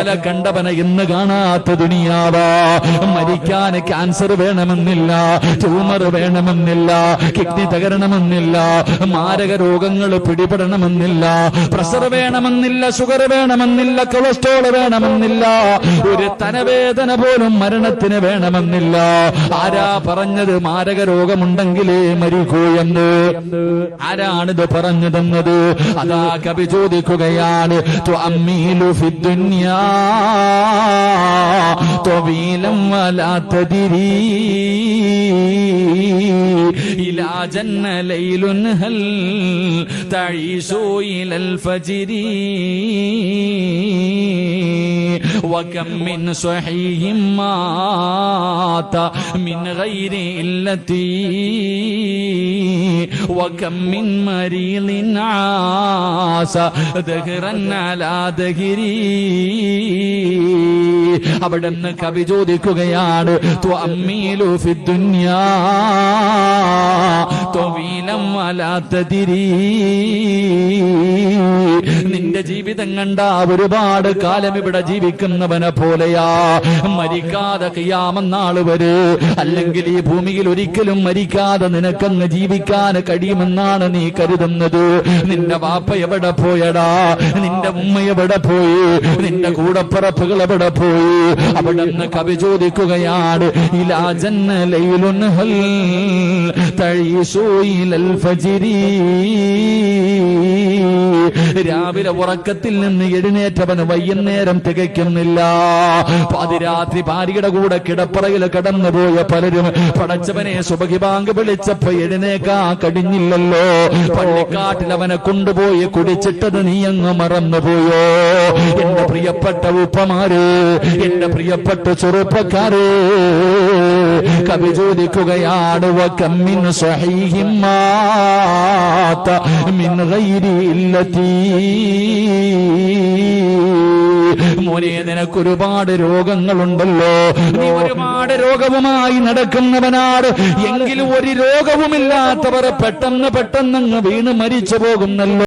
ഇന്നലെ കണ്ടവനെ ഇന്ന് കാണാത്ത ദുനിയാവാ. മരിക്കാൻ ക്യാൻസർ വേണമെന്നില്ല, ട്യൂമർ വേണമെന്നില്ല, കിഡ്നി തകരണമെന്നില്ല, മാരക രോഗങ്ങൾ പിടിപെടണമെന്നില്ല, പ്രഷർ വേണമെന്നില്ല, ഷുഗർ വേണമെന്നില്ല, കൊളസ്ട്രോൾ വേണമെന്നില്ല, ഒരു തലവേദന പോലും മരണത്തിന് വേണമെന്നില്ല. ആരാ പറഞ്ഞത് മാരക രോഗമുണ്ടെങ്കിലേ മരിക്കൂ എന്ന്? ആരാണിത് പറഞ്ഞു തന്നത്? അതാ കവി ചോദിക്കുകയാണ്, തുഅമ്മീലു ഫിദ്ദുനിയാ ത്വബീലൻ വലാ തദ്രീ ഇലാ ജന്ന ലൈലുൻ ഹൽ തഈശു ഇലൽ ഫജ്രി വകം മിൻ സ്വഹീഹിൻ മാത മിൻ ഗൈരി ഇല്ലതി വകം മിൻ മരീദിൻ ആസ ദഹ്റൻ അലാ ദഹ്രി. അവിടുന്ന് കവി ചോദിക്കുകയാണ്, തുഅമ്മീലു ഫിദ്ദുനിയാ ത്വബീലൻ വലാ തദ്രീ. നിന്റെ ജീവിതം കണ്ട ഒരുപാട് കാലം ഇവിടെ ജീവിക്കുന്നവനെ പോലെയാ, മരിക്കാതെ ഖിയാമത്ത് വരെ, അല്ലെങ്കിൽ ഈ ഭൂമിയിൽ ഒരിക്കലും മരിക്കാതെ നിനക്കങ്ങ് ജീവിക്കാൻ കഴിയുമെന്നാണ് നീ കരുതുന്നത്? നിന്റെ വാപ്പ എവിടെ പോയടാ? നിന്റെ ഉമ്മ എവിടെ പോയി? നിന്റെ കൂടപ്പിറപ്പുകൾ എവിടെ പോയി? അവിടുന്ന് കവി ചോദിക്കുകയാണ്, ഇലാ ജന്ന ലൈലുൻ ഹൽ തഈശു ഇലൽ ഫജ്രി. രാവിലെ ഉറക്കത്തിൽ നിന്ന് എഴുന്നേറ്റവന് വൈകുന്നേരം തികയ്ക്കുന്നില്ല. പാതിരാത്രി ഭാര്യയുടെ കൂടെ കിടപ്പറയിൽ കടന്നുപോയ പലരും പടച്ചവനെ സുബഹി ബാങ്ക് വിളിച്ചപ്പോ എഴുന്നേക്കാ കഴിഞ്ഞില്ലല്ലോ. പള്ളിക്കാട്ടിൽ അവനെ കൊണ്ടുപോയി കുടിച്ചിട്ടത് നീ അങ്ങ് മറന്നുപോയോ? എന്റെ പ്രിയപ്പെട്ട ഉപ്പമാര്, എന്റെ പ്രിയപ്പെട്ട ചെറുപ്പക്കാര്, കവി ചോദിക്കുകയാണ്, വകം മിൻ സ്വഹീഹിൻ മാത മിൻ ഗൈരി ഇല്ലതി. മോനെ, നിനക്കൊരുപാട് രോഗങ്ങളുണ്ടല്ലോ, നീ ഒരുപാട് രോഗവുമായി നടക്കുന്നവനാണ്. എങ്കിലും ഒരു രോഗവുമില്ലാത്തവർ പെട്ടെന്ന് പെട്ടെന്ന് വീണ് മരിച്ചു പോകുന്നല്ലോ.